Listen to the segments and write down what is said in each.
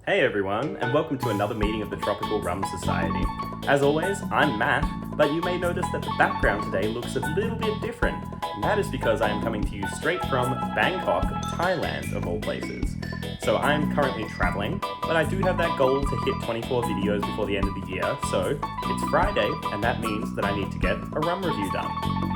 Hey everyone, and welcome to another meeting of the Tropical Rum Society. As always, I'm Matt, but you may notice that the background today looks a little bit different. And that is because I am coming to you straight from Bangkok, Thailand, of all places. So I'm currently traveling, but I do have that goal to hit 24 videos before the end of the year, so it's Friday, and that means that I need to get a rum review done.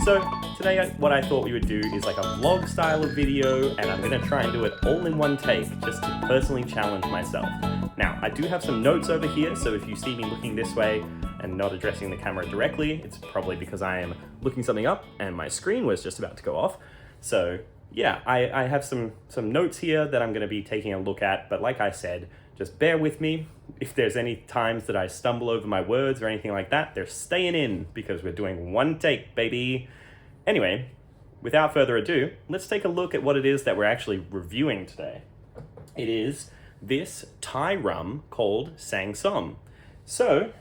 So today what I thought we would do is like a vlog style of video, and I'm going to try and do it all in one take, just to personally challenge myself. Now, I do have some notes over here, so if you see me looking this way and not addressing the camera directly, it's probably because I am looking something up and my screen was just about to go off. So yeah, I have some notes here that I'm going to be taking a look at, but like I said, just bear with me. If there's any times that I stumble over my words or anything like that, they're staying in because we're doing one take, baby. Anyway, without further ado, let's take a look at what it is that we're actually reviewing today. It is this Thai rum called Sang Som. So,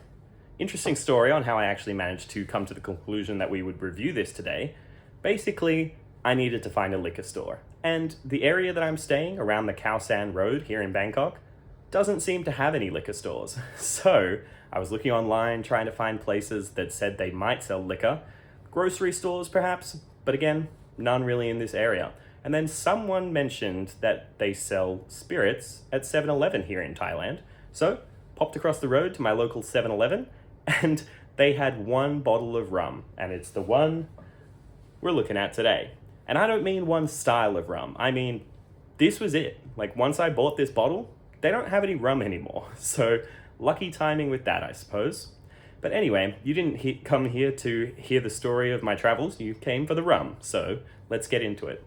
interesting story on how I actually managed to come to the conclusion that we would review this today. Basically, I needed to find a liquor store, and the area that I'm staying around the Khao San Road here in Bangkok doesn't seem to have any liquor stores. So I was looking online trying to find places that said they might sell liquor, grocery stores perhaps, but again, none really in this area. And then someone mentioned that they sell spirits at 7-Eleven here in Thailand. So popped across the road to my local 7-Eleven, and they had one bottle of rum, and it's the one we're looking at today. And I don't mean one style of rum. I mean, this was it. Like, once I bought this bottle, they don't have any rum anymore. So lucky timing with that, I suppose. But anyway, you didn't come here to hear the story of my travels. You came for the rum. So let's get into it.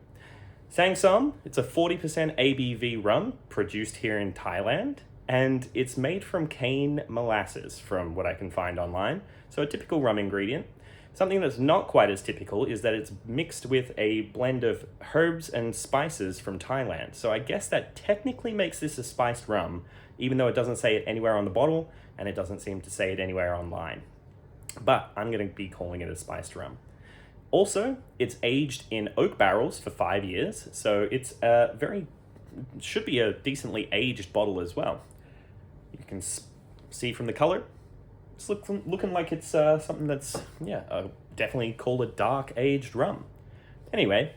Sang Som, it's a 40% ABV rum produced here in Thailand. And it's made from cane molasses, from what I can find online. So a typical rum ingredient. Something that's not quite as typical is that it's mixed with a blend of herbs and spices from Thailand. So I guess that technically makes this a spiced rum, even though it doesn't say it anywhere on the bottle, and it doesn't seem to say it anywhere online. But I'm going to be calling it a spiced rum. Also, it's aged in oak barrels for 5 years, so it's should be a decently aged bottle as well. You can see from the color, it's looking like it's something that's, definitely called a dark aged rum. Anyway,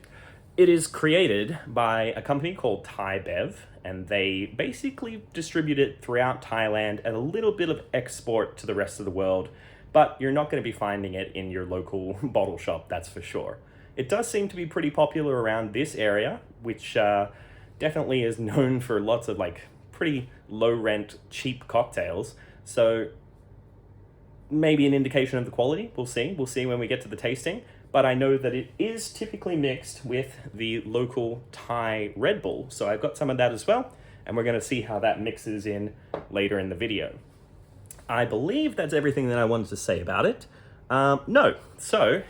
it is created by a company called Thai Bev, and they basically distribute it throughout Thailand and a little bit of export to the rest of the world, but you're not going to be finding it in your local bottle shop, that's for sure. It does seem to be pretty popular around this area, which definitely is known for lots of like pretty low rent, cheap cocktails. So maybe an indication of the quality. We'll see when we get to the tasting. But I know that it is typically mixed with the local Thai Redbull. So I've got some of that as well. And we're going to see how that mixes in later in the video. I believe that's everything that I wanted to say about it. No. So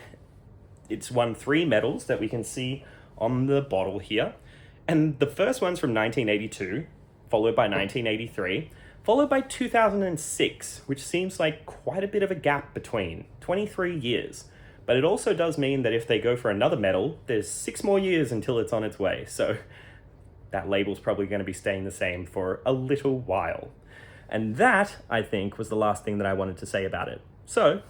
it's won 3 medals that we can see on the bottle here. And the first one's from 1982, followed by 1983. Followed by 2006, which seems like quite a bit of a gap between, 23 years. But it also does mean that if they go for another medal, there's 6 more years until it's on its way. So that label's probably going to be staying the same for a little while. And that, I think, was the last thing that I wanted to say about it. So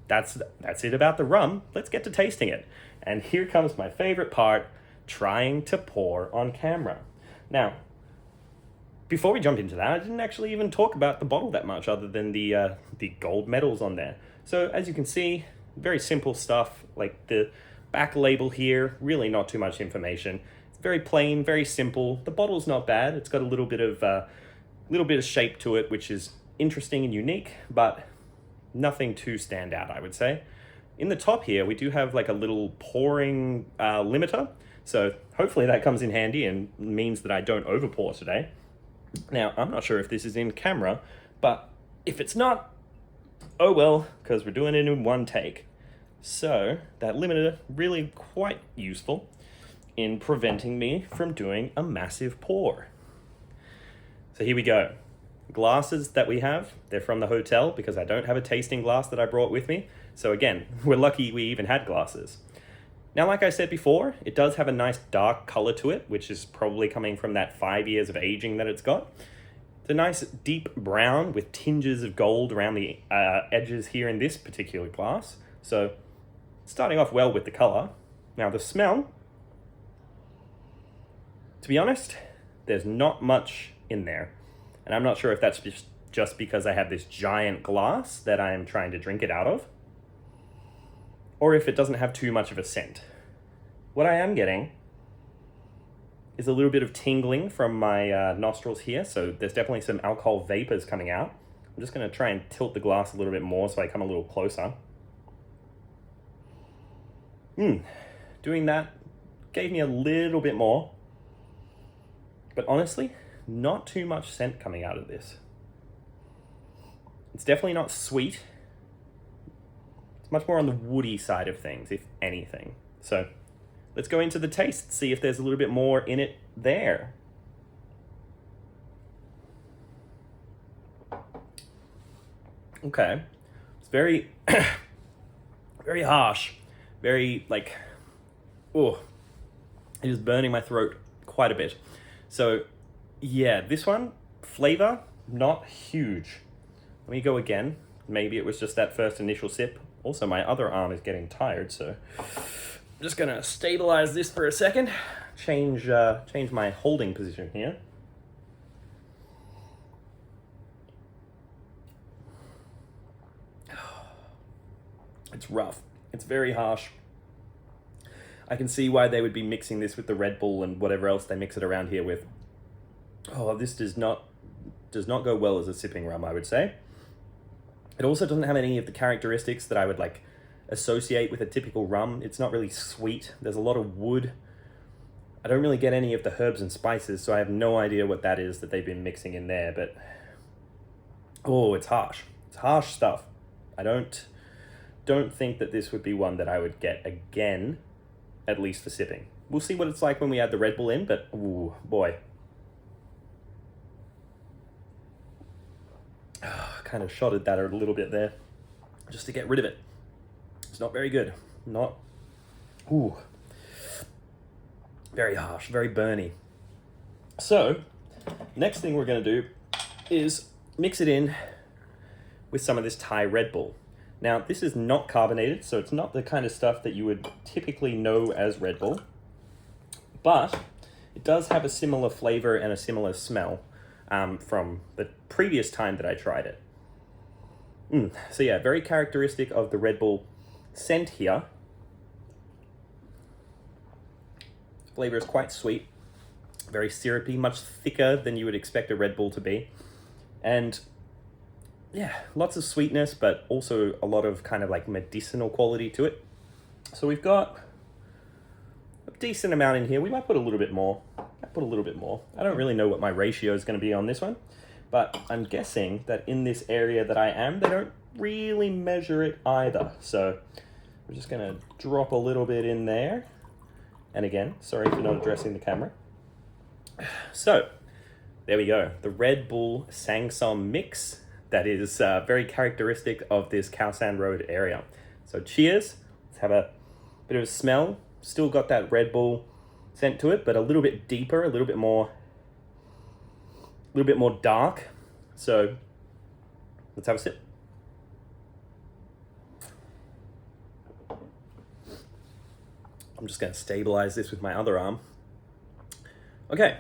that's it about the rum. Let's get to tasting it. And here comes my favorite part, trying to pour on camera. Now, before we jump into that, I didn't actually even talk about the bottle that much other than the gold medals on there. So as you can see, very simple stuff, like the back label here, really not too much information. It's very plain, very simple. The bottle's not bad. It's got a little bit of shape to it, which is interesting and unique, but nothing too stand out, I would say. In the top here, we do have like a little pouring limiter. So hopefully that comes in handy and means that I don't overpour today. Now, I'm not sure if this is in camera, but if it's not, oh well, because we're doing it in one take. So that limiter really quite useful in preventing me from doing a massive pour. So here we go. Glasses that we have, they're from the hotel because I don't have a tasting glass that I brought with me. So again, we're lucky we even had glasses. Now, like I said before, it does have a nice dark color to it, which is probably coming from that 5 years of aging that it's got. It's a nice deep brown with tinges of gold around the edges here in this particular glass. So starting off well with the color. Now the smell, to be honest, there's not much in there. And I'm not sure if that's just because I have this giant glass that I'm trying to drink it out of, or if it doesn't have too much of a scent. What I am getting is a little bit of tingling from my nostrils here, so there's definitely some alcohol vapors coming out. I'm just going to try and tilt the glass a little bit more so I come a little closer. Doing that gave me a little bit more, but honestly, not too much scent coming out of this. It's definitely not sweet. It's much more on the woody side of things, if anything. So let's go into the taste, see if there's a little bit more in it there. Okay, it's very, very harsh, very like, oh, it is burning my throat quite a bit. So yeah, this one, flavor, not huge. Let me go again. Maybe it was just that first initial sip. Also, my other arm is getting tired, so I'm just gonna stabilize this for a second. Change my holding position here. It's rough. It's very harsh. I can see why they would be mixing this with the Red Bull and whatever else they mix it around here with. Oh, this does not go well as a sipping rum, I would say. It also doesn't have any of the characteristics that I would like associate with a typical rum. It's not really sweet. There's a lot of wood. I don't really get any of the herbs and spices, so I have no idea what that is that they've been mixing in there, but oh, it's harsh. It's harsh stuff. I don't think that this would be one that I would get again, at least for sipping. We'll see what it's like when we add the Red Bull in, but ooh, boy. Kind of shotted that a little bit there just to get rid of it. It's not very good. Not, ooh, very harsh, very burny. So next thing we're going to do is mix it in with some of this Thai Red Bull. Now this is not carbonated, so it's not the kind of stuff that you would typically know as Red Bull, but it does have a similar flavor and a similar smell from the previous time that I tried it. So yeah, very characteristic of the Red Bull scent here. Flavor is quite sweet, very syrupy, much thicker than you would expect a Red Bull to be. And yeah, lots of sweetness, but also a lot of kind of like medicinal quality to it. So we've got a decent amount in here. We might put a little bit more. I don't really know what my ratio is going to be on this one, but I'm guessing that in this area that I am, they don't really measure it either. So we're just going to drop a little bit in there. And again, sorry for not addressing the camera. So there we go. The Red Bull Sang Som mix that is very characteristic of this Khao San Road area. So cheers. Let's have a bit of a smell. Still got that Red Bull scent to it, but a little bit deeper, a little bit more dark. So let's have a sip. I'm just going to stabilize this with my other arm. Okay,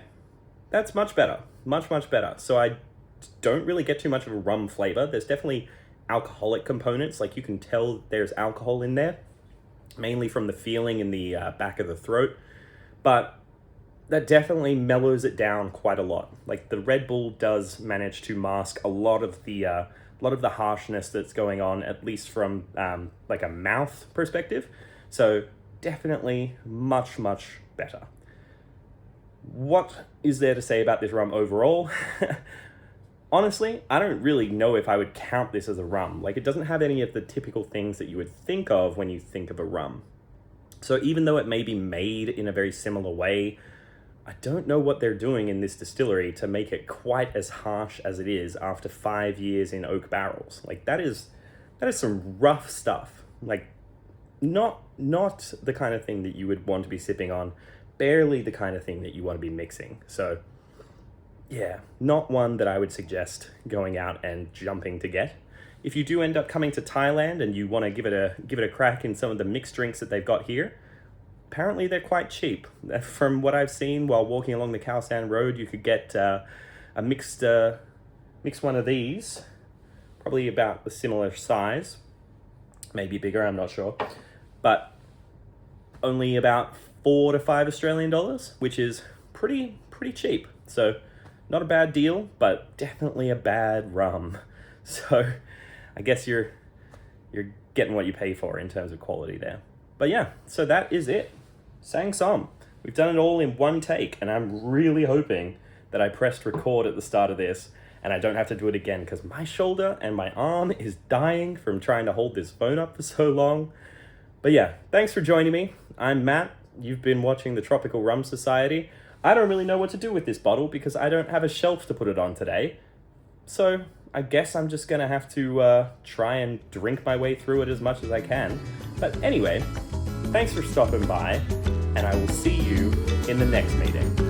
that's much better, much better. So I don't really get too much of a rum flavor. There's definitely alcoholic components, like you can tell there's alcohol in there, mainly from the feeling in the back of the throat. But that definitely mellows it down quite a lot. Like the Red Bull does manage to mask a lot of the harshness that's going on, at least from like a mouth perspective. So definitely much better. What is there to say about this rum overall? Honestly, I don't really know if I would count this as a rum. Like, it doesn't have any of the typical things that you would think of when you think of a rum. So even though it may be made in a very similar way, I don't know what they're doing in this distillery to make it quite as harsh as it is after 5 years in oak barrels. Like, that is some rough stuff. Like, not the kind of thing that you would want to be sipping on, barely the kind of thing that you want to be mixing. So yeah, not one that I would suggest going out and jumping to get. If you do end up coming to Thailand and you want to give it a crack in some of the mixed drinks that they've got here, apparently they're quite cheap. From what I've seen while walking along the Khao San Road, you could get a mixed one of these, probably about the similar size, maybe bigger, I'm not sure, but only about $4 to $5 Australian dollars, which is pretty cheap. So not a bad deal, but definitely a bad rum. So I guess you're getting what you pay for in terms of quality there. But yeah, so that is it. Sang som. We've done it all in one take, and I'm really hoping that I pressed record at the start of this and I don't have to do it again, because my shoulder and my arm is dying from trying to hold this phone up for so long. But yeah, thanks for joining me. I'm Matt. You've been watching the Tropical Rum Society. I don't really know what to do with this bottle because I don't have a shelf to put it on today. So I guess I'm just gonna have to try and drink my way through it as much as I can. But anyway, thanks for stopping by, and I will see you in the next meeting.